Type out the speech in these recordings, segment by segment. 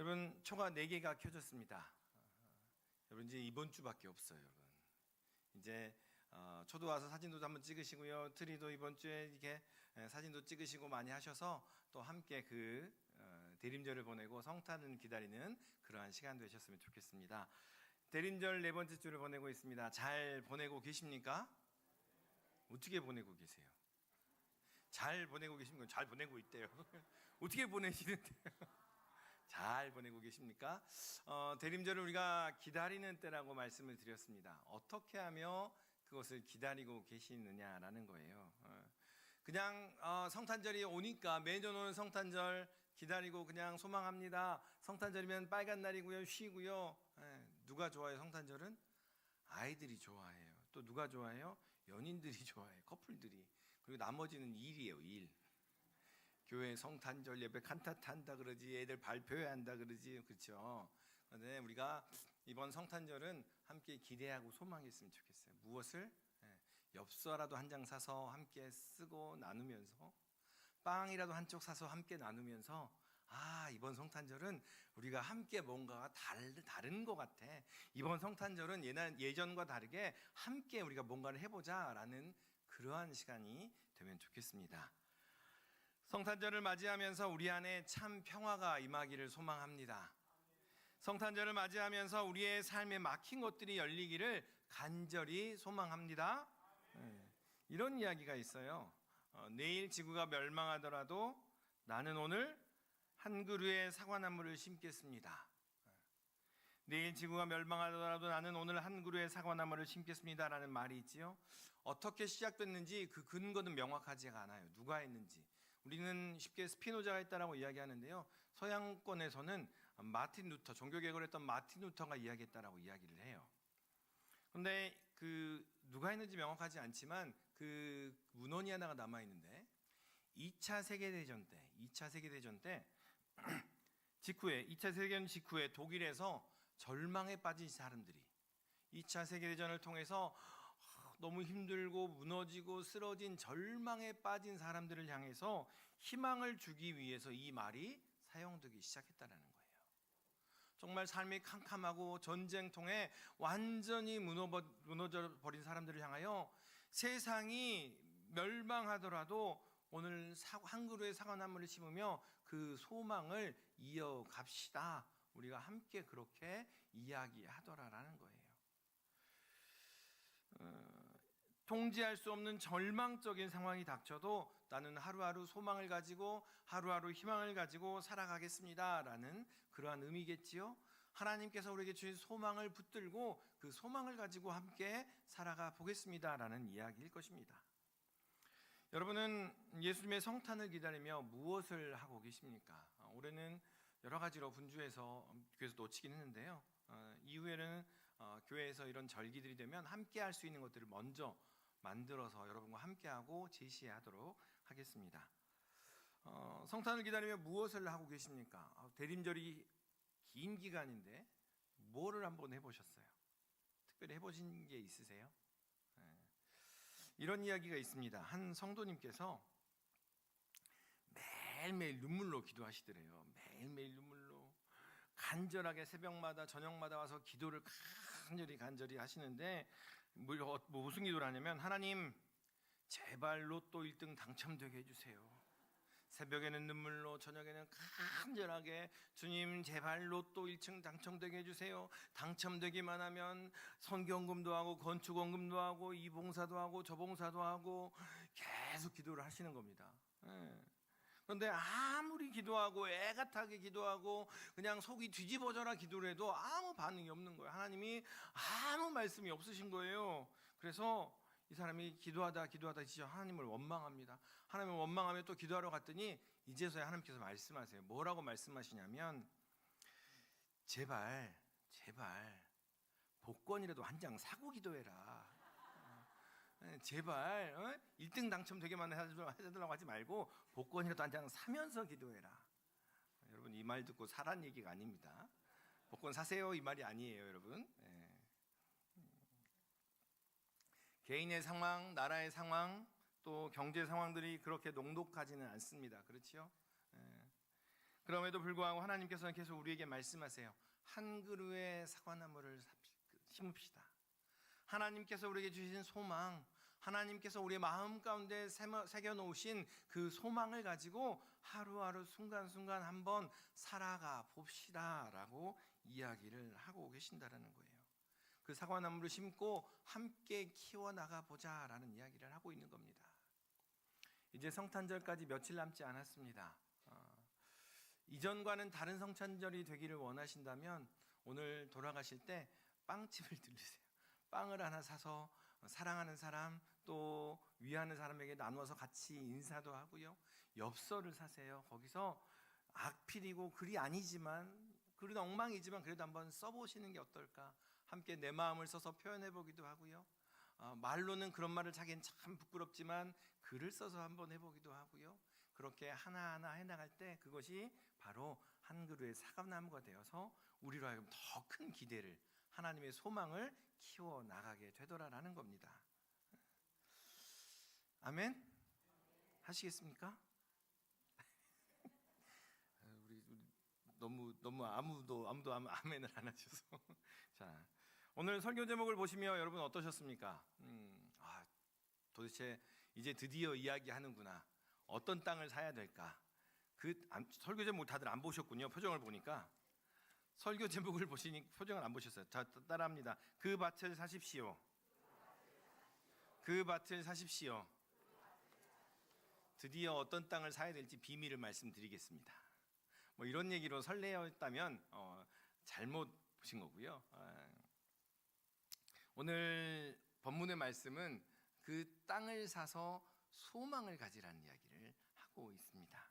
여러분, 초가 4개가 켜졌습니다. 여러분, 이제 이번 주밖에 없어요. 여러분, 이제 초도 와서 사진도 한번 찍으시고요, 트리도 이번 주에 이렇게 사진도 찍으시고 많이 하셔서 또 함께 그 대림절을 보내고 성탄을 기다리는 그러한 시간 되셨으면 좋겠습니다. 대림절 4번째 주를 보내고 있습니다. 잘 보내고 계십니까? 어떻게 보내고 계세요? 잘 보내고 계십니까? 잘 보내고 있대요. 어떻게 보내시는데요? 잘 보내고 계십니까? 대림절을 우리가 기다리는 때라고 말씀을 드렸습니다. 어떻게 하며 그것을 기다리고 계시느냐라는 거예요. 그냥 성탄절이 오니까 매년 오는 성탄절 기다리고 그냥 소망합니다. 성탄절이면 빨간 날이고요, 쉬고요. 누가 좋아해요? 성탄절은 아이들이 좋아해요. 또 누가 좋아해요? 연인들이 좋아해요. 커플들이. 그리고 나머지는 일이에요, 일. 교회 성탄절 예배 칸타타 한다 그러지, 애들 발표해야 한다 그러지, 그렇죠? 그런데 우리가 이번 성탄절은 함께 기대하고 소망했으면 좋겠어요. 무엇을? 엽서라도 한 장 사서 함께 쓰고 나누면서, 빵이라도 한쪽 사서 함께 나누면서, 이번 성탄절은 우리가 함께 뭔가가 다른 것 같아. 이번 성탄절은 예전과 다르게 함께 우리가 뭔가를 해보자라는 그러한 시간이 되면 좋겠습니다. 성탄절을 맞이하면서 우리 안에 참 평화가 임하기를 소망합니다. 성탄절을 맞이하면서 우리의 삶에 막힌 것들이 열리기를 간절히 소망합니다. 이런 이야기가 있어요. 내일 지구가 멸망하더라도 나는 오늘 한 그루의 사과나무를 심겠습니다. 내일 지구가 멸망하더라도 나는 오늘 한 그루의 사과나무를 심겠습니다 라는 말이 있지요. 어떻게 시작됐는지 그 근거는 명확하지가 않아요. 누가 했는지. 우리는 쉽게 스피노자가 했다라고 이야기하는데요, 서양권에서는 마틴 루터, 종교개혁을 했던 마틴 루터가 이야기했다라고 이야기를 해요. 그런데 누가 했는지 명확하지 않지만 그 문헌이 하나가 남아있는데 2차 세계대전 때 직후에 2차 세계대전 직후에 독일에서 절망에 빠진 사람들이 2차 세계대전을 통해서 너무 힘들고 무너지고 쓰러진 절망에 빠진 사람들을 향해서 희망을 주기 위해서 이 말이 사용되기 시작했다는 거예요. 정말 삶이 캄캄하고 전쟁통에 완전히 무너져 버린 사람들을 향하여 세상이 멸망하더라도 오늘 한 그루의 사과나무를 심으며 그 소망을 이어갑시다. 우리가 함께 그렇게 이야기하더라라는 거예요. 통제할 수 없는 절망적인 상황이 닥쳐도 나는 하루하루 소망을 가지고 하루하루 희망을 가지고 살아가겠습니다 라는 그러한 의미겠지요. 하나님께서 우리에게 주신 소망을 붙들고 그 소망을 가지고 함께 살아가 보겠습니다 라는 이야기일 것입니다. 여러분은 예수님의 성탄을 기다리며 무엇을 하고 계십니까? 올해는 여러 가지로 분주해서 교회에서 놓치긴 했는데요, 이후에는 교회에서 이런 절기들이 되면 함께 할 수 있는 것들을 먼저 만들어서 여러분과 함께하고 제시하도록 하겠습니다. 성탄을 기다리며 무엇을 하고 계십니까? 대림절이 긴 기간인데 뭐를 한번 해보셨어요? 특별히 해보신 게 있으세요? 이런 이야기가 있습니다. 한 성도님께서 매일매일 눈물로 기도하시더래요. 매일매일 눈물로 간절하게 새벽마다 저녁마다 와서 기도를 간절히 하시는데 무슨 기도를 하냐면, 하나님 제발 로또 1등 당첨되게 해주세요. 새벽에는 눈물로, 저녁에는 간절하게 주님 제발 로또 1등 당첨되게 해주세요. 당첨되기만 하면 선경금도 하고 건축원금도 하고 이 봉사도 하고 저 봉사도 하고 계속 기도를 하시는 겁니다. 그런데 아무리 기도하고 애가 타게 기도하고 그냥 속이 뒤집어져라 기도를 해도 아무 반응이 없는 거예요. 하나님이 아무 말씀이 없으신 거예요. 그래서 이 사람이 기도하다 진짜 하나님을 원망합니다. 하나님을 원망하며 또 기도하러 갔더니 이제서야 하나님께서 말씀하세요. 뭐라고 말씀하시냐면, 제발 복권이라도 한 장 사고 기도해라. 제발 1등 당첨되게만 해달라고 하지 말고 복권이라도 한 장 사면서 기도해라. 여러분, 이 말 듣고 사란 얘기가 아닙니다. 복권 사세요 이 말이 아니에요, 여러분. 개인의 상황, 나라의 상황, 또 경제 상황들이 그렇게 녹록하지는 않습니다. 그렇죠? 그럼에도 불구하고 하나님께서는 계속 우리에게 말씀하세요. 한 그루의 사과나무를 심읍시다. 하나님께서 우리에게 주신 소망, 하나님께서 우리의 마음 가운데 새겨놓으신 그 소망을 가지고 하루하루 순간순간 한번 살아가 봅시다 라고 이야기를 하고 계신다라는 거예요. 그 사과나무를 심고 함께 키워나가 보자 라는 이야기를 하고 있는 겁니다. 이제 성탄절까지 며칠 남지 않았습니다. 이전과는 다른 성탄절이 되기를 원하신다면 오늘 돌아가실 때 빵집을 들리세요. 빵을 하나 사서 사랑하는 사람 또 위하는 사람에게 나누어서 같이 인사도 하고요. 엽서를 사세요. 거기서 악필이고 글이 아니지만 글은 엉망이지만 그래도 한번 써보시는 게 어떨까. 함께 내 마음을 써서 표현해보기도 하고요. 말로는 그런 말을 자기는 참 부끄럽지만 글을 써서 한번 해보기도 하고요. 그렇게 하나하나 해나갈 때 그것이 바로 한 그루의 사과나무가 되어서 우리로 하여금 더 큰 기대를, 하나님의 소망을 키워나가게 되더라라는 겁니다. 아멘? 하시겠습니까? 우리 너무 아무도 아멘을 안 하셔서. 자, 오늘 설교 제목을 보시면 여러분 어떠셨습니까? 도대체 이제 드디어 이야기하는구나. 어떤 땅을 사야 될까? 설교 제목 다들 안 보셨군요. 표정을 보니까 설교 제목을 보시니 표정을 안 보셨어요. 자, 따라합니다. 그 밭을 사십시오. 그 밭을 사십시오. 드디어 어떤 땅을 사야 될지 비밀을 말씀드리겠습니다. 뭐 이런 얘기로 설레었다면 잘못 보신 거고요. 오늘 본문의 말씀은 그 땅을 사서 소망을 가지라는 이야기를 하고 있습니다.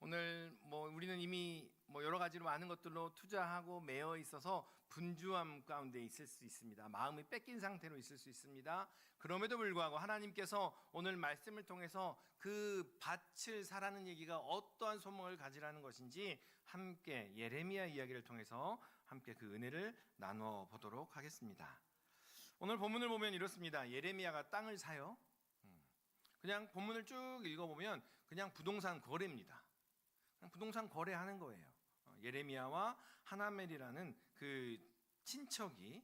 오늘 우리는 이미 여러 가지로 많은 것들로 투자하고 매여 있어서 분주함 가운데 있을 수 있습니다. 마음이 뺏긴 상태로 있을 수 있습니다. 그럼에도 불구하고 하나님께서 오늘 말씀을 통해서 그 밭을 사라는 얘기가 어떠한 소망을 가지라는 것인지 함께 예레미야 이야기를 통해서 함께 그 은혜를 나눠 보도록 하겠습니다. 오늘 본문을 보면 이렇습니다. 예레미야가 땅을 사요. 그냥 본문을 쭉 읽어보면 그냥 부동산 거래입니다. 그냥 부동산 거래하는 거예요. 예레미야와 하나멜이라는 그 친척이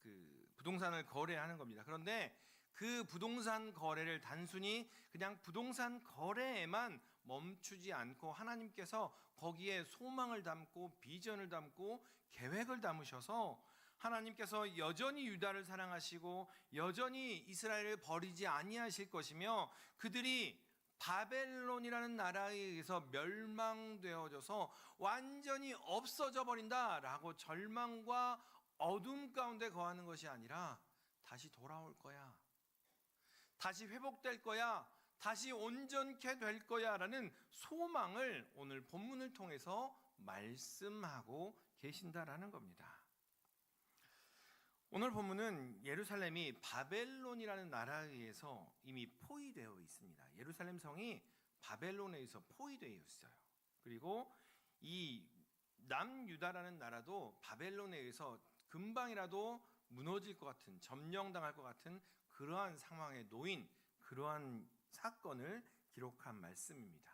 그 부동산을 거래하는 겁니다. 그런데 그 부동산 거래를 단순히 그냥 부동산 거래에만 멈추지 않고 하나님께서 거기에 소망을 담고 비전을 담고 계획을 담으셔서 하나님께서 여전히 유다를 사랑하시고 여전히 이스라엘을 버리지 아니하실 것이며 그들이 바벨론이라는 나라에 의해서 멸망되어져서 완전히 없어져 버린다라고 절망과 어둠 가운데 거하는 것이 아니라 다시 돌아올 거야, 다시 회복될 거야, 다시 온전케 될 거야 라는 소망을 오늘 본문을 통해서 말씀하고 계신다라는 겁니다. 오늘 본문은 예루살렘이 바벨론이라는 나라에 의해서 이미 포위되어 있습니다. 예루살렘 성이 바벨론에 의해서 포위되어 있어요. 그리고 이 남유다라는 나라도 바벨론에 의해서 금방이라도 무너질 것 같은, 점령당할 것 같은 그러한 상황에 놓인 그러한 사건을 기록한 말씀입니다.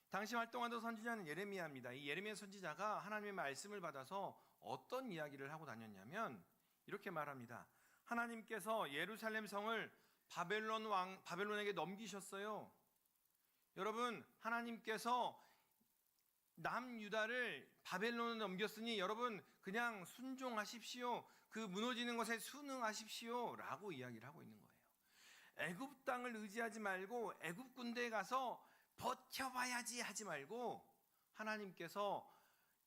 당시 활동하던 선지자는 예레미야입니다. 이 예레미야 선지자가 하나님의 말씀을 받아서 어떤 이야기를 하고 다녔냐면 이렇게 말합니다. 하나님께서 예루살렘 성을 바벨론에게 넘기셨어요. 여러분, 하나님께서 남유다를 바벨론에 넘겼으니 여러분 그냥 순종하십시오. 그 무너지는 것에 순응하십시오 라고 이야기를 하고 있는 거예요. 애굽 땅을 의지하지 말고 애굽 군대에 가서 버텨봐야지 하지 말고 하나님께서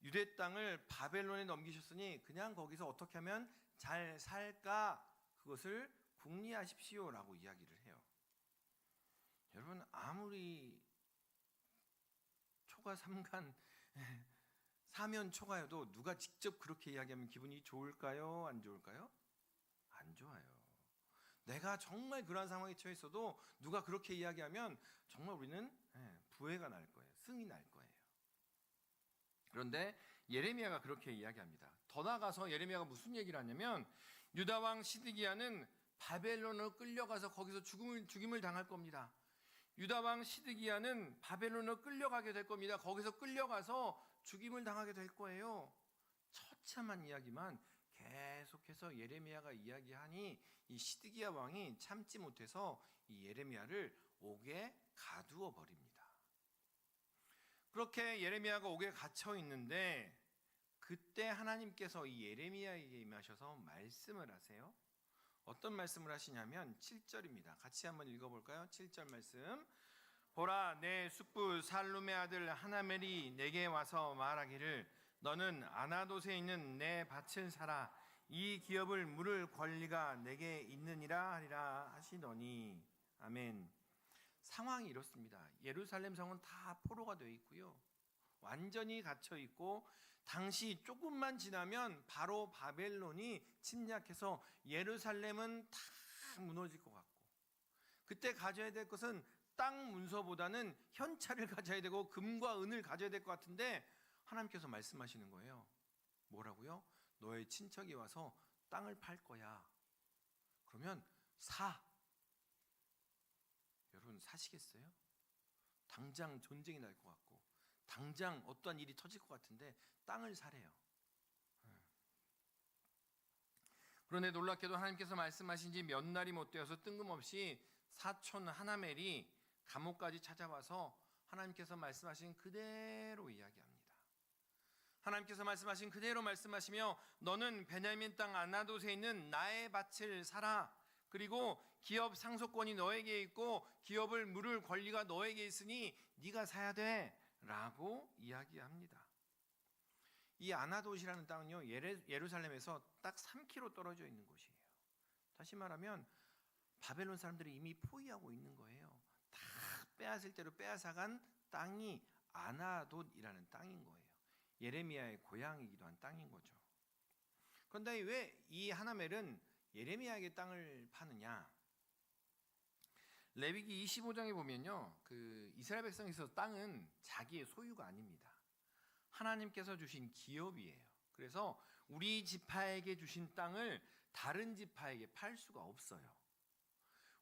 유대 땅을 바벨론에 넘기셨으니 그냥 거기서 어떻게 하면 잘 살까 그것을 궁리하십시오 라고 이야기를 해요. 여러분, 아무리 초가 삼간 사면 초가여도 누가 직접 그렇게 이야기하면 기분이 좋을까요? 안 좋을까요? 안 좋아요. 내가 정말 그러한 상황에 처해 있어도 누가 그렇게 이야기하면 정말 우리는 부해가 날 거예요. 승이 날 거예요. 그런데 예레미야가 그렇게 이야기합니다. 더 나아가서 예레미야가 무슨 얘기를 하냐면 유다 왕 시드기야는 바벨론으로 끌려가서 거기서 죽임을 당할 겁니다. 유다 왕 시드기야는 바벨론으로 끌려가게 될 겁니다. 거기서 끌려가서 죽임을 당하게 될 거예요. 처참한 이야기만 계속해서 예레미야가 이야기하니 이 시드기야 왕이 참지 못해서 이 예레미야를 옥에 가두어 버립니다. 그렇게 예레미야가 옥에 갇혀 있는데 그때 하나님께서 이 예레미야에게 임하셔서 말씀을 하세요. 어떤 말씀을 하시냐면 7절입니다. 같이 한번 읽어볼까요? 7절 말씀. 보라, 내 숙부 살룸의 아들 하나멜이 내게 와서 말하기를 너는 아나돗에 있는 내 밭을 사라. 이 기업을 물을 권리가 내게 있느니라 하리라 하시더니. 아멘. 상황이 이렇습니다. 예루살렘 성은 다 포로가 되어 있고요. 완전히 갇혀 있고 당시 조금만 지나면 바로 바벨론이 침략해서 예루살렘은 다 무너질 것 같고, 그때 가져야 될 것은 땅 문서보다는 현찰을 가져야 되고 금과 은을 가져야 될 것 같은데 하나님께서 말씀하시는 거예요. 뭐라고요? 너의 친척이 와서 땅을 팔 거야. 그러면 사. 여러분 사시겠어요? 당장 전쟁이 날 것 같고 당장 어떠한 일이 터질 것 같은데 땅을 사래요. 그런데 놀랍게도 하나님께서 말씀하신 지 몇 날이 못 되어서 뜬금없이 사촌 하나멜이 감옥까지 찾아와서 하나님께서 말씀하신 그대로 이야기합니다. 하나님께서 말씀하신 그대로 말씀하시며 너는 베냐민 땅 아나돗에 있는 나의 밭을 사라. 그리고 기업 상속권이 너에게 있고 기업을 물을 권리가 너에게 있으니 네가 사야 돼 라고 이야기합니다. 이 아나돗이라는 땅은요, 예루살렘에서 딱 3km 떨어져 있는 곳이에요. 다시 말하면 바벨론 사람들이 이미 포위하고 있는 거예요. 다 빼앗을 대로 빼앗아간 땅이 아나돗이라는 땅인 거예요. 예레미야의 고향이기도 한 땅인 거죠. 그런데 왜 이 하나멜은 예레미야에게 땅을 파느냐? 레위기 25장에 보면요, 그 이스라엘 백성이 있어서 땅은 자기의 소유가 아닙니다. 하나님께서 주신 기업이에요. 그래서 우리 지파에게 주신 땅을 다른 지파에게 팔 수가 없어요.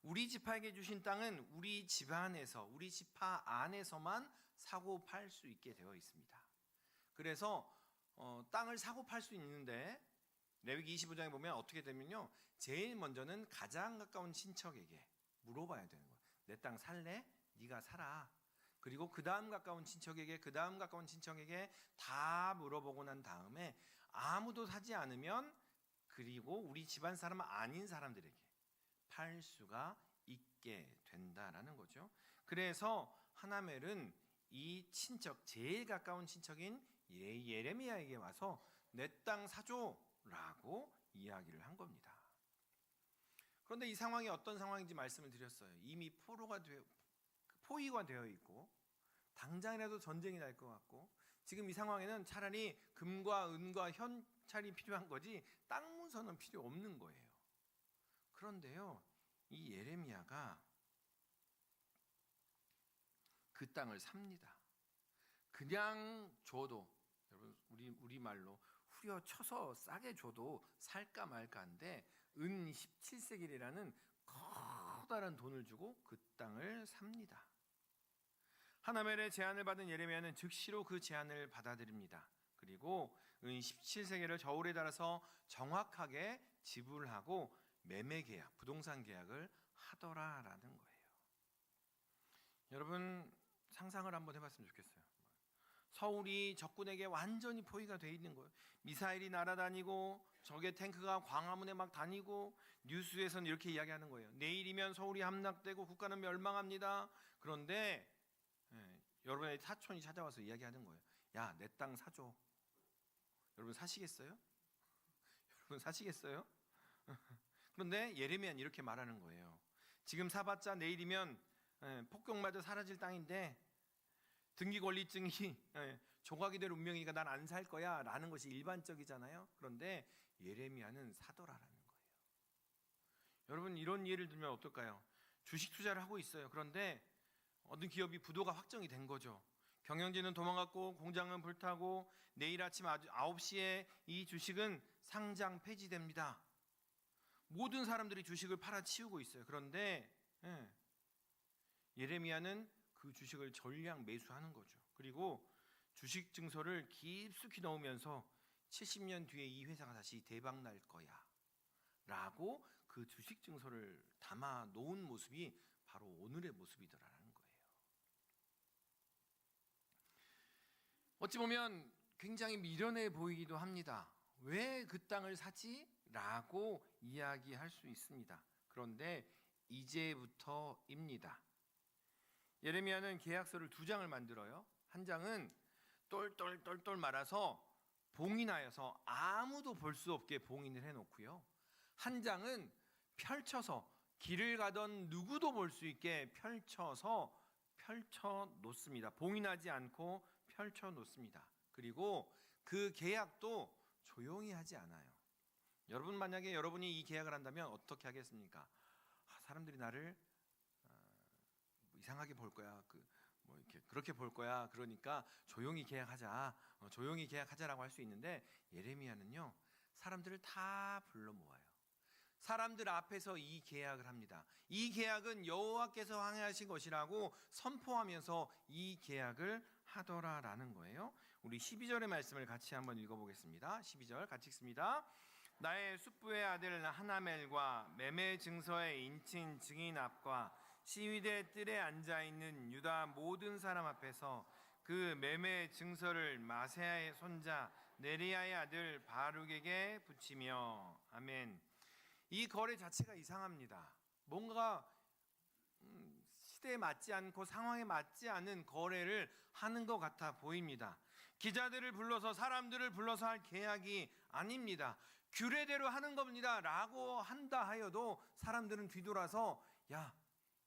우리 지파에게 주신 땅은 우리 집안에서, 우리 지파 안에서만 사고 팔 수 있게 되어 있습니다. 그래서 땅을 사고 팔 수 있는데 레위기 25장에 보면 어떻게 되면요, 제일 먼저는 가장 가까운 친척에게 물어봐야 되는 거예요. 내 땅 살래? 네가 사라. 그리고 그 다음 가까운 친척에게, 그 다음 가까운 친척에게 다 물어보고 난 다음에 아무도 사지 않으면 그리고 우리 집안 사람 아닌 사람들에게 팔 수가 있게 된다라는 거죠. 그래서 하나멜은 이 친척, 제일 가까운 친척인 예레미야에게 와서 내 땅 사줘라고 이야기를 한 겁니다. 그런데 이 상황이 어떤 상황인지 말씀을 드렸어요. 이미 포위가 되어 있고 당장이라도 전쟁이 날 것 같고, 지금 이 상황에는 차라리 금과 은과 현찰이 필요한 거지 땅 문서는 필요 없는 거예요. 그런데요, 이 예레미야가 그 땅을 삽니다. 그냥 줘도, 여러분 우리 말로 후려쳐서 싸게 줘도 살까 말까인데 은 17세겔이라는 커다란 돈을 주고 그 땅을 삽니다. 하나멜의 제안을 받은 예레미야는 즉시로 그 제안을 받아들입니다. 그리고 은 17세겔을 저울에 달아서 정확하게 지불하고 매매 계약, 부동산 계약을 하더라라는 거예요. 여러분 상상을 한번 해봤으면 좋겠어요. 서울이 적군에게 완전히 포위가 돼 있는 거예요. 미사일이 날아다니고 적의 탱크가 광화문에 막 다니고 뉴스에서는 이렇게 이야기하는 거예요. 내일이면 서울이 함락되고 국가는 멸망합니다. 그런데 여러분의 사촌이 찾아와서 이야기하는 거예요. 야, 내 땅 사줘. 여러분 사시겠어요? 여러분 사시겠어요? 그런데 예레미야는 이렇게 말하는 거예요. 지금 사봤자 내일이면 폭격마저 사라질 땅인데 등기 권리증이 조각이 될 운명이니까 난 안 살 거야 라는 것이 일반적이잖아요. 그런데 예레미야는 사더라라는 거예요. 여러분 이런 예를 들면 어떨까요? 주식 투자를 하고 있어요. 그런데 어떤 기업이 부도가 확정이 된 거죠. 경영진은 도망갔고 공장은 불타고 내일 아침 9시에 이 주식은 상장 폐지됩니다. 모든 사람들이 주식을 팔아치우고 있어요. 그런데 예레미야는 그 주식을 전량 매수하는 거죠. 그리고 주식 증서를 깊숙이 넣으면서 70년 뒤에 이 회사가 다시 대박 날 거야 라고 그 주식 증서를 담아 놓은 모습이 바로 오늘의 모습이더라는 거예요. 어찌 보면 굉장히 미련해 보이기도 합니다. 왜 그 땅을 사지? 라고 이야기할 수 있습니다. 그런데 이제부터입니다. 예레미야는 계약서를 2장을 만들어요. 한 장은 똘똘똘똘 말아서 봉인하여서 아무도 볼 수 없게 봉인을 해놓고요. 한 장은 펼쳐서 길을 가던 누구도 볼 수 있게 펼쳐 놓습니다. 봉인하지 않고 펼쳐 놓습니다. 그리고 그 계약도 조용히 하지 않아요. 여러분 만약에 여러분이 이 계약을 한다면 어떻게 하겠습니까? 사람들이 나를 이상하게 볼 거야. 뭐 이렇게 그렇게 볼 거야. 그러니까 조용히 계약하자. 조용히 계약하자라고 할 수 있는데 예레미야는요. 사람들을 다 불러 모아요. 사람들 앞에서 이 계약을 합니다. 이 계약은 여호와께서 항해하신 것이라고 선포하면서 이 계약을 하더라라는 거예요. 우리 12절의 말씀을 같이 한번 읽어보겠습니다. 12절 같이 읽습니다. 나의 숙부의 아들 하나멜과 매매 증서의 인친 증인 앞과 시위대 뜰에 앉아 있는 유다 모든 사람 앞에서 그 매매 증서를 마세야의 손자 네리야의 아들 바룩에게 붙이며 아멘. 이 거래 자체가 이상합니다. 뭔가 시대에 맞지 않고 상황에 맞지 않은 거래를 하는 것 같아 보입니다. 기자들을 불러서 사람들을 불러서 할 계약이 아닙니다. 규례대로 하는 겁니다 라고 한다 하여도 사람들은 뒤돌아서 야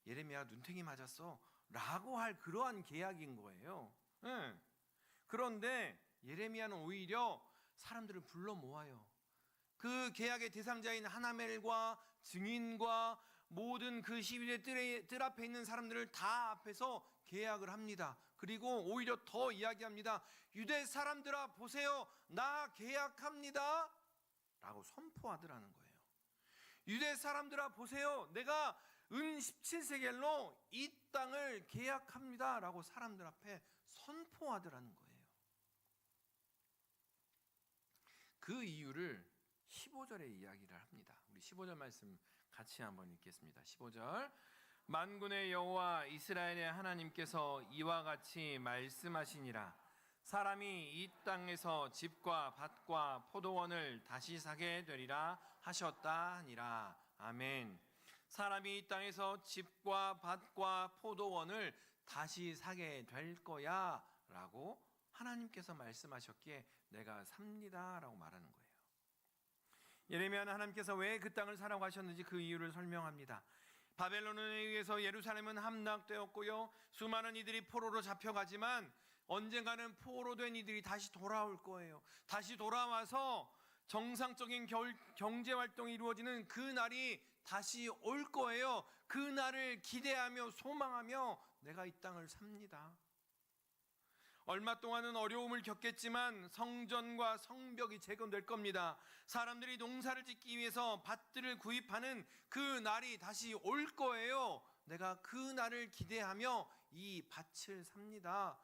예레미야 눈탱이 맞았어 라고 할 그러한 계약인 거예요. 네. 그런데 예레미야는 오히려 사람들을 불러 모아요. 그 계약의 대상자인 하나멜과 증인과 모든 그 시위대 뜰 앞에 있는 사람들을 다 앞에서 계약을 합니다. 그리고 오히려 더 이야기합니다. 유대 사람들아 보세요. 나 계약합니다 라고 선포하더라는 거예요. 유대 사람들아 보세요. 내가 은 17세겔로 이 땅을 계약합니다 라고 사람들 앞에 선포하더라는 거예요. 그 이유를 15절에 이야기를 합니다. 우리 15절 말씀 같이 한번 읽겠습니다. 15절 만군의 여호와 이스라엘의 하나님께서 이와 같이 말씀하시니라. 사람이 이 땅에서 집과 밭과 포도원을 다시 사게 되리라 하셨다 하니라. 아멘. 사람이 이 땅에서 집과 밭과 포도원을 다시 사게 될 거야 라고 하나님께서 말씀하셨기에 내가 삽니다 라고 말하는 거예요. 예레미야는 하나님께서 왜 그 땅을 사라고 하셨는지 그 이유를 설명합니다. 바벨론에 의해서 예루살렘은 함락되었고요. 수많은 이들이 포로로 잡혀가지만 언젠가는 포로된 이들이 다시 돌아올 거예요. 다시 돌아와서 정상적인 경제활동이 이루어지는 그 날이 다시 올 거예요. 그 날을 기대하며 소망하며 내가 이 땅을 삽니다. 얼마 동안은 어려움을 겪겠지만 성전과 성벽이 재건될 겁니다. 사람들이 농사를 짓기 위해서 밭들을 구입하는 그 날이 다시 올 거예요. 내가 그 날을 기대하며 이 밭을 삽니다.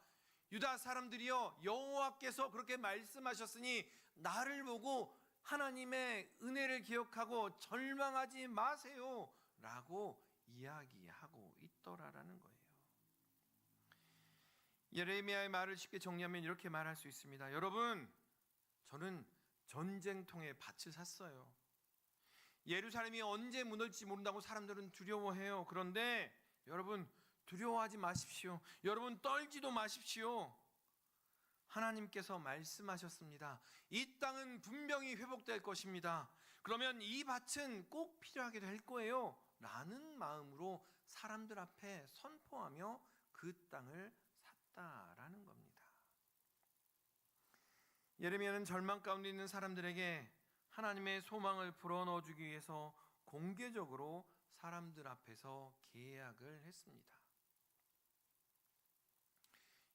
유다 사람들이여 여호와께서 그렇게 말씀하셨으니 나를 보고 하나님의 은혜를 기억하고 절망하지 마세요 라고 이야기하고 있더라라는 거예요. 예레미야의 말을 쉽게 정리하면 이렇게 말할 수 있습니다. 여러분, 저는 전쟁통에 밭을 샀어요. 예루살렘이 언제 무너질지 모른다고 사람들은 두려워해요. 그런데 여러분 두려워하지 마십시오. 여러분 떨지도 마십시오. 하나님께서 말씀하셨습니다. 이 땅은 분명히 회복될 것입니다. 그러면 이 밭은 꼭 필요하게 될 거예요 라는 마음으로 사람들 앞에 선포하며 그 땅을 샀다라는 겁니다. 예레미야는 절망 가운데 있는 사람들에게 하나님의 소망을 불어넣어 주기 위해서 공개적으로 사람들 앞에서 계약을 했습니다.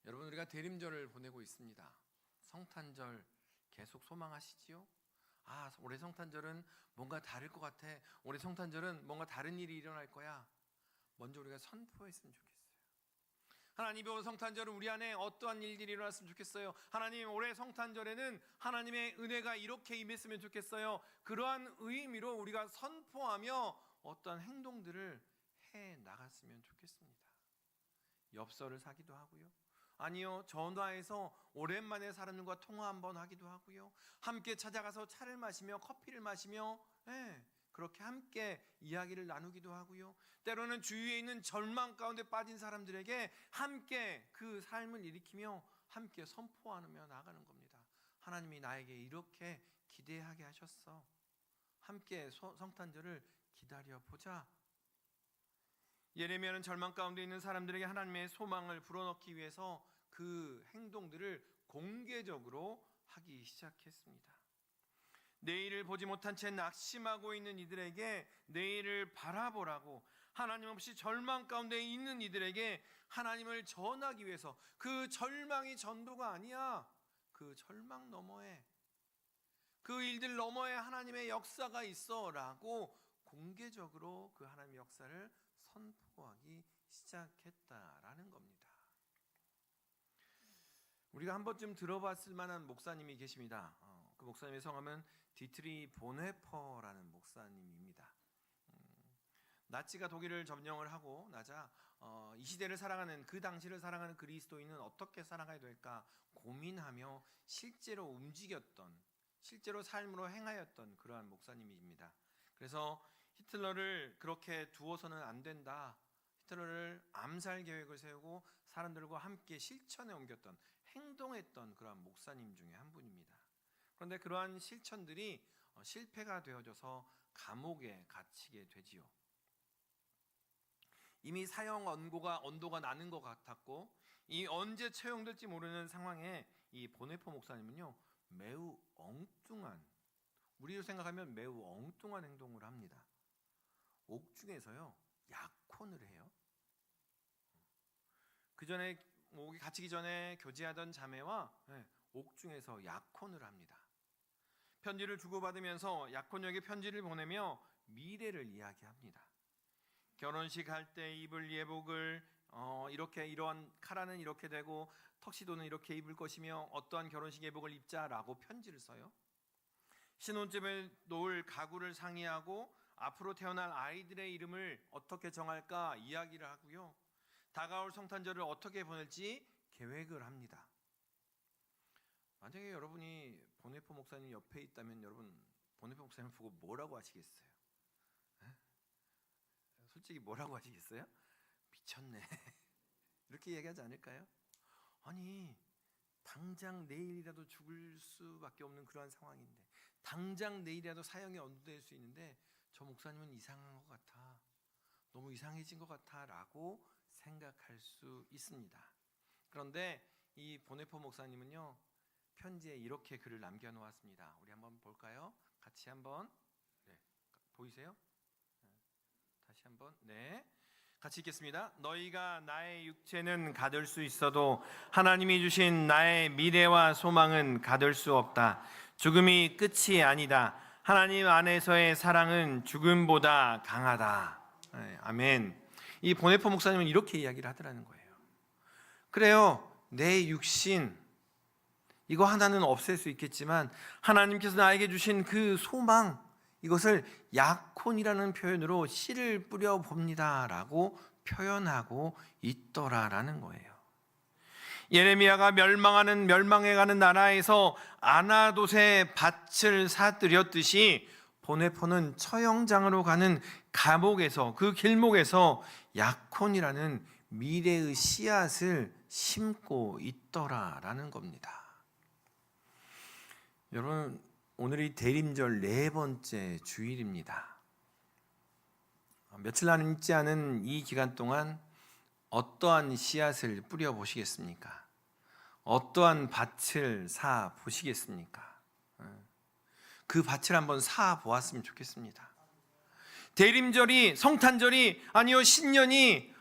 여러분, 우리가 대림절을 보내고 있습니다. 성탄절 계속 소망하시지요? 올해 성탄절은 뭔가 다를 것 같아. 올해 성탄절은 뭔가 다른 일이 일어날 거야. 먼저 우리가 선포했으면 좋겠어요. 하나님, 이번 성탄절은 우리 안에 어떠한 일들이 일어났으면 좋겠어요. 하나님, 올해 성탄절에는 하나님의 은혜가 이렇게 임했으면 좋겠어요. 그러한 의미로 우리가 선포하며 어떠한 행동들을 해 나갔으면 좋겠습니다. 엽서를 사기도 하고요. 아니요, 전화해서 오랜만에 사람들과 통화 한번 하기도 하고요. 함께 찾아가서 차를 마시며 커피를 마시며 그렇게 함께 이야기를 나누기도 하고요. 때로는 주위에 있는 절망 가운데 빠진 사람들에게 함께 그 삶을 일으키며 함께 선포하며 나가는 겁니다. 하나님이 나에게 이렇게 기대하게 하셨어. 함께 성탄절을 기다려보자. 예레미야는 절망 가운데 있는 사람들에게 하나님의 소망을 불어넣기 위해서 그 행동들을 공개적으로 하기 시작했습니다. 내일을 보지 못한 채 낙심하고 있는 이들에게 내일을 바라보라고, 하나님 없이 절망 가운데 있는 이들에게 하나님을 전하기 위해서, 그 절망이 전부가 아니야. 그 절망 너머에, 그 일들 너머에 하나님의 역사가 있어라고 공개적으로 그 하나님의 역사를 선포하기 시작했다라는 겁니다. 우리가 한 번쯤 들어봤을 만한 목사님이 계십니다. 그 목사님의 성함은 디트리 보네퍼라는 목사님입니다. 나치가 독일을 점령을 하고 나자 이 시대를 살아가는, 그 당시를 살아가는 그리스도인은 어떻게 살아가야 될까 고민하며 실제로 움직였던, 실제로 삶으로 행하였던 그러한 목사님입니다. 그래서 히틀러를 그렇게 두어서는 안 된다, 히틀러를 암살 계획을 세우고 사람들과 함께 실천에 옮겼던, 행동했던 그러한 목사님 중에 한 분입니다. 그런데 그러한 실천들이 실패가 되어져서 감옥에 갇히게 되지요. 이미 사형 언도가 나는 것 같았고, 이 언제 처형될지 모르는 상황에 이 보네퍼 목사님은요, 매우 엉뚱한, 우리로 생각하면 매우 엉뚱한 행동을 합니다. 옥중에서요, 약혼을 해요. 그 전에 옥에 갇히기 전에 교제하던 자매와 옥중에서 약혼을 합니다. 편지를 주고받으면서 약혼녀에게 편지를 보내며 미래를 이야기합니다. 결혼식 할 때 입을 예복을 이렇게, 이러한 카라는 이렇게 되고 턱시도는 이렇게 입을 것이며 어떠한 결혼식 예복을 입자라고 편지를 써요. 신혼집에 놓을 가구를 상의하고 앞으로 태어날 아이들의 이름을 어떻게 정할까 이야기를 하고요. 다가올 성탄절을 어떻게 보낼지 계획을 합니다. 만약에 여러분이 보네퍼 목사님 옆에 있다면 여러분 보네퍼 목사님 보고 뭐라고 하시겠어요? 솔직히 뭐라고 하시겠어요? 미쳤네 이렇게 얘기하지 않을까요? 아니, 당장 내일이라도 죽을 수밖에 없는 그러한 상황인데, 당장 내일이라도 사형이 언도될 수 있는데 저 목사님은 이상한 것 같아, 너무 이상해진 것 같아 라고 생각할 수 있습니다. 그런데 이 보네퍼 목사님은요, 편지에 이렇게 글을 남겨놓았습니다. 우리 한번 볼까요? 같이 한번. 보이세요? 다시 한번. 같이 읽겠습니다. 너희가 나의 육체는 가둘 수 있어도 하나님이 주신 나의 미래와 소망은 가둘 수 없다. 죽음이 끝이 아니다. 하나님 안에서의 사랑은 죽음보다 강하다. 아멘. 이 보네퍼 목사님은 이렇게 이야기를 하더라는 거예요. 그래요, 내 육신 이거 하나는 없앨 수 있겠지만 하나님께서 나에게 주신 그 소망, 이것을 약혼이라는 표현으로 씨를 뿌려 봅니다 라고 표현하고 있더라라는 거예요. 예레미야가 멸망해가는 나라에서 아나돗의 밭을 사들였듯이 보네퍼는 처형장으로 가는 감옥에서, 그 길목에서 약혼이라는 미래의 씨앗을 심고 있더라라는 겁니다. 여러분, 오늘이 대림절 4번째 주일입니다. 며칠 남지 않은 이 기간 동안 어떠한 씨앗을 뿌려 보시겠습니까? 어떠한 밭을 사 보시겠습니까? 그 밭을 한번 사 보았으면 좋겠습니다. 대림절이, 성탄절이, 아니요 신년이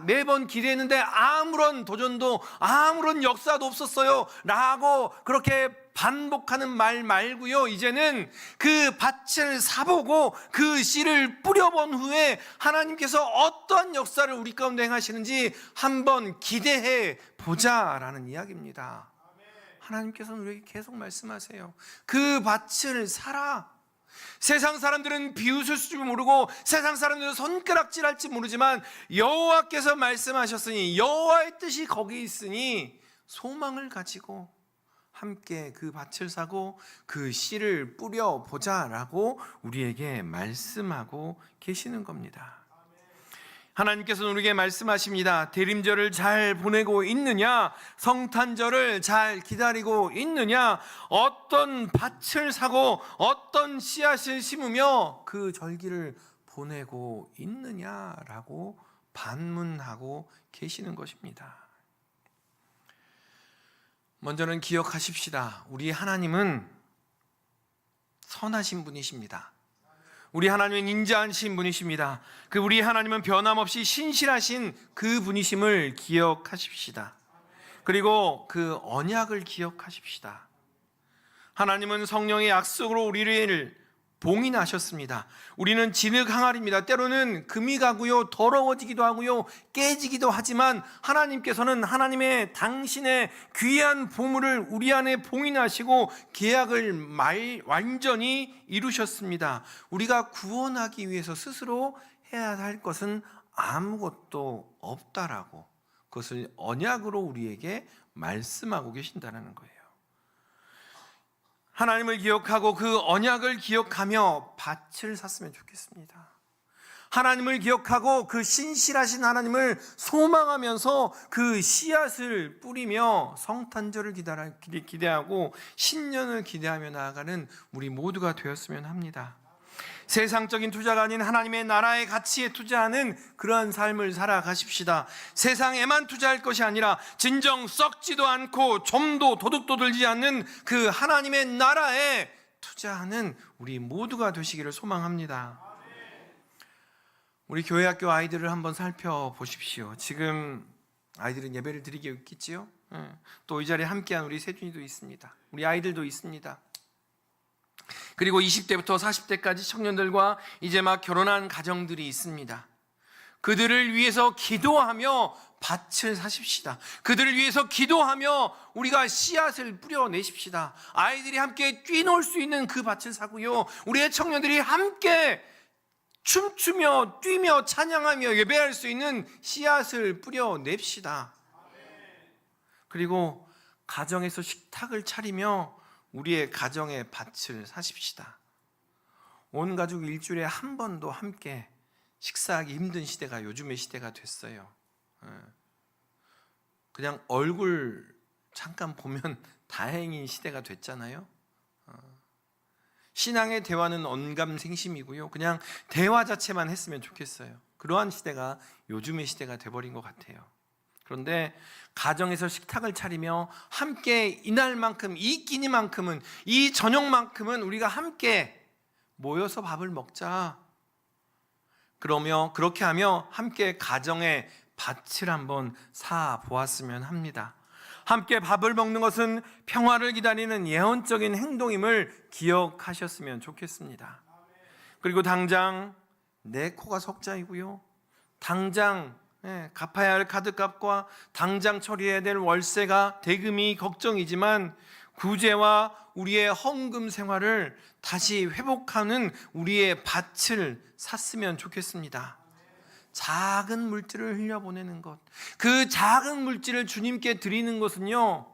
매번 기대했는데 아무런 도전도, 아무런 역사도 없었어요 라고 그렇게 반복하는 말 말고요, 이제는 그 밭을 사보고 그 씨를 뿌려본 후에 하나님께서 어떠한 역사를 우리 가운데 행하시는지 한번 기대해 보자라는 이야기입니다. 하나님께서는 우리에게 계속 말씀하세요. 그 밭을 사라. 세상 사람들은 비웃을 줄 모르고 세상 사람들은 손가락질할지 모르지만 여호와께서 말씀하셨으니, 여호와의 뜻이 거기 있으니 소망을 가지고 함께 그 밭을 사고 그 씨를 뿌려보자라고 우리에게 말씀하고 계시는 겁니다. 하나님께서는 우리에게 말씀하십니다. 대림절을 잘 보내고 있느냐? 성탄절을 잘 기다리고 있느냐? 어떤 밭을 사고 어떤 씨앗을 심으며 그 절기를 보내고 있느냐라고 반문하고 계시는 것입니다. 먼저는 기억하십시다. 우리 하나님은 선하신 분이십니다. 우리 하나님은 인자하신 분이십니다. 그 우리 하나님은 변함없이 신실하신 그 분이심을 기억하십시다. 그리고 그 언약을 기억하십시다. 하나님은 성령의 약속으로 우리를 봉인하셨습니다. 우리는 진흙 항아리입니다. 때로는 금이 가고요, 더러워지기도 하고요, 깨지기도 하지만 하나님께서는 하나님의 당신의 귀한 보물을 우리 안에 봉인하시고 계약을 완전히 이루셨습니다. 우리가 구원하기 위해서 스스로 해야 할 것은 아무것도 없다라고, 그것을 언약으로 우리에게 말씀하고 계신다는 거예요. 하나님을 기억하고 그 언약을 기억하며 밭을 샀으면 좋겠습니다. 하나님을 기억하고 그 신실하신 하나님을 소망하면서 그 씨앗을 뿌리며 성탄절을 기대하고 신년을 기대하며 나아가는 우리 모두가 되었으면 합니다. 세상적인 투자가 아닌 하나님의 나라의 가치에 투자하는 그러한 삶을 살아가십시다. 세상에만 투자할 것이 아니라 진정 썩지도 않고 좀도 도둑도 들지 않는 그 하나님의 나라에 투자하는 우리 모두가 되시기를 소망합니다. 우리 교회 학교 아이들을 한번 살펴보십시오. 지금 아이들은 예배를 드리게 있겠지요? 또 이 자리에 함께한 우리 세준이도 있습니다. 우리 아이들도 있습니다. 그리고 20대부터 40대까지 청년들과 이제 막 결혼한 가정들이 있습니다. 그들을 위해서 기도하며 밭을 사십시다. 그들을 위해서 기도하며 우리가 씨앗을 뿌려내십시다. 아이들이 함께 뛰놀 수 있는 그 밭을 사고요, 우리의 청년들이 함께 춤추며 뛰며 찬양하며 예배할 수 있는 씨앗을 뿌려냅시다. 그리고 가정에서 식탁을 차리며 우리의 가정의 밭을 사십시다. 온 가족 일주일에 한 번도 함께 식사하기 힘든 시대가 요즘의 시대가 됐어요. 그냥 얼굴 잠깐 보면 다행인 시대가 됐잖아요. 신앙의 대화는 언감생심이고요, 그냥 대화 자체만 했으면 좋겠어요. 그러한 시대가 요즘의 시대가 돼버린 것 같아요. 그런데 가정에서 식탁을 차리며 함께 이날만큼, 이 끼니만큼은, 이 저녁만큼은 우리가 함께 모여서 밥을 먹자. 그러며 그렇게 하며 함께 가정의 밭을 한번 사 보았으면 합니다. 함께 밥을 먹는 것은 평화를 기다리는 예언적인 행동임을 기억하셨으면 좋겠습니다. 그리고 당장 내 코가 석자이고요, 당장 갚아야 할 카드값과 당장 처리해야 될 월세가 대금이 걱정이지만 구제와 우리의 헌금 생활을 다시 회복하는 우리의 밭을 샀으면 좋겠습니다. 작은 물질을 흘려보내는 것, 그 작은 물질을 주님께 드리는 것은요,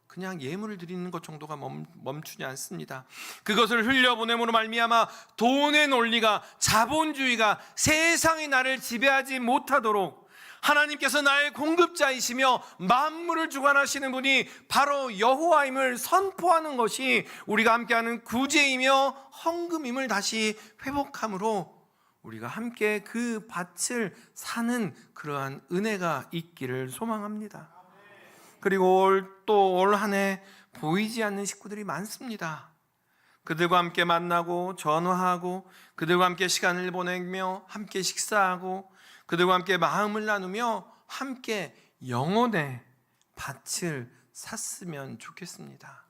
그냥 예물을 드리는 것 정도가 멈추지 않습니다. 그것을 흘려보냄으로 말미암아 돈의 논리가, 자본주의가 세상이 나를 지배하지 못하도록 하나님께서 나의 공급자이시며 만물을 주관하시는 분이 바로 여호와임을 선포하는 것이 우리가 함께하는 구제이며 헌금임을 다시 회복함으로 우리가 함께 그 밭을 사는 그러한 은혜가 있기를 소망합니다. 그리고 올 한 해 보이지 않는 식구들이 많습니다. 그들과 함께 만나고 전화하고 그들과 함께 시간을 보내며 함께 식사하고 그들과 함께 마음을 나누며 함께 영혼의 밭을 샀으면 좋겠습니다.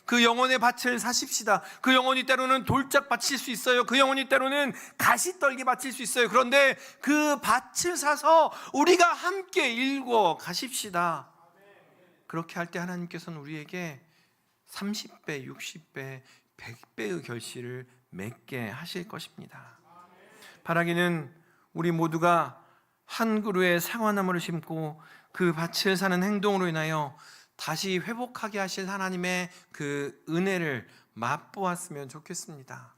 그 영혼의 밭을 사십시다. 그 영혼이 때로는 돌짝 바칠 수 있어요. 그 영혼이 때로는 가시떨기 바칠 수 있어요. 그런데 그 밭을 사서 우리가 함께 일궈 가십시다. 그렇게 할 때 하나님께서는 우리에게 30배, 60배, 100배의 결실을 맺게 하실 것입니다. 바라기는 우리 모두가 한 그루의 사과나무를 심고 그 밭을 사는 행동으로 인하여 다시 회복하게 하실 하나님의 그 은혜를 맛보았으면 좋겠습니다.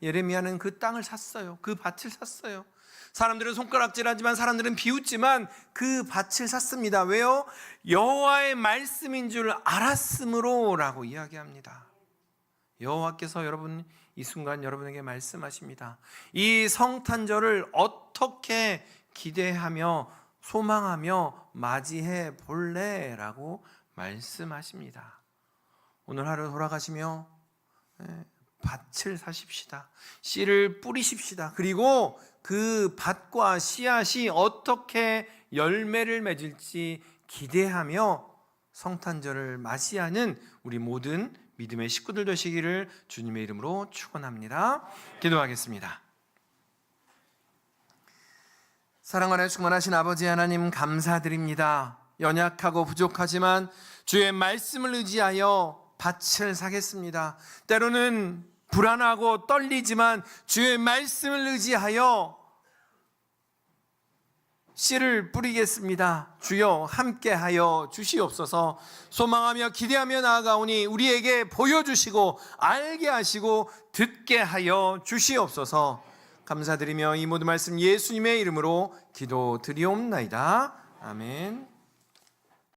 예레미야는 그 땅을 샀어요. 그 밭을 샀어요. 사람들은 손가락질하지만 사람들은 비웃지만 그 밭을 샀습니다. 왜요? 여호와의 말씀인 줄 알았으므로라고 이야기합니다. 여호와께서 여러분 이 순간 여러분에게 말씀하십니다. 이 성탄절을 어떻게 기대하며 소망하며 맞이해 볼래라고 말씀하십니다. 오늘 하루 돌아가시며 밭을 사십시다. 씨를 뿌리십시다. 그리고 그 밭과 씨앗이 어떻게 열매를 맺을지 기대하며 성탄절을 맞이하는 우리 모든 믿음의 식구들 되시기를 주님의 이름으로 축원합니다. 기도하겠습니다. 사랑 안에 충만하신 아버지 하나님 감사드립니다. 연약하고 부족하지만 주의 말씀을 의지하여 밭을 사겠습니다. 때로는 불안하고 떨리지만 주의 말씀을 의지하여 씨를 뿌리겠습니다. 주여 함께하여 주시옵소서. 소망하며 기대하며 나아가오니 우리에게 보여주시고 알게 하시고 듣게 하여 주시옵소서. 감사드리며 이 모든 말씀 예수님의 이름으로 기도드리옵나이다. 아멘.